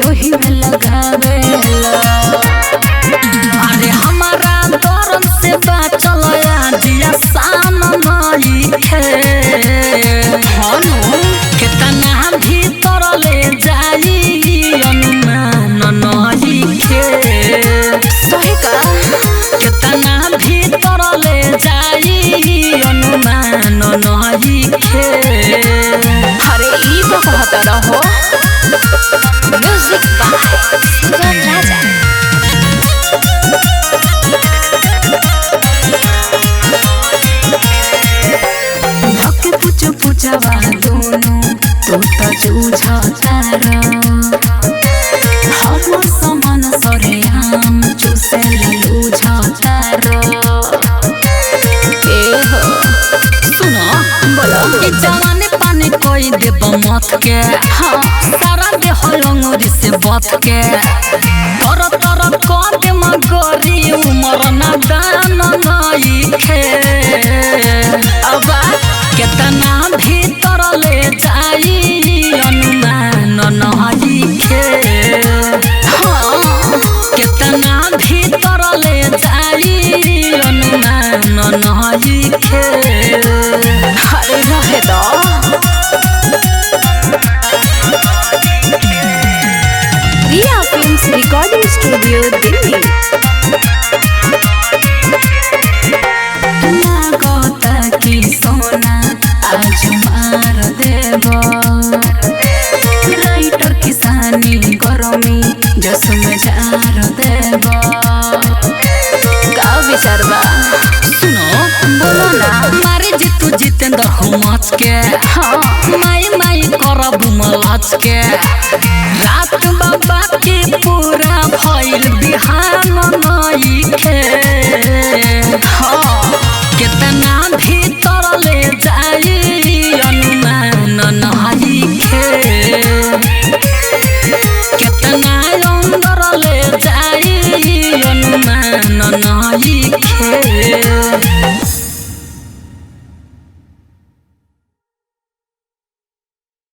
ओही में लगावेला। अरे हमारा दर्द से बाचल जिया सान नहीं खे कितना भीतर ले जाई अनुमान नहीं खे। सही का कितना भीतर ले जाई अनुमान नहीं खे। अरे ई तो कहता रहो म्यूजिक बाय सुगम राजा। धक्के पूछो पूछवा दोनों तो जूझा तारा हम समान सरे हम चूसे लूझा तारा। ए हो सुनो बोलो ई जवानी पानी कोई देब मत के। हाँ सारा दे हलंगरी से बत के तर तर कद मगरी उमर ना दान नहीं खे। अब कितना भीतर ले जाई अनुमान नहीं खे। हाँ कितना भीतर ले जाई अनुमान नहीं खे। अरे रहे दो रिया फिल्म्स रिकॉर्डिंग स्टूडियो दिल्ली। लागता कि सोना आज मार देब राइटर किसानी गरमी जसम जार देब। का विचार बा सुनो बोलो ना मारे जीतू जितेंद्र हुमच के। हाँ माई माई करब मलच के रात बाबा के पूरा भइल बिहान नहीं खे। हाँ कितना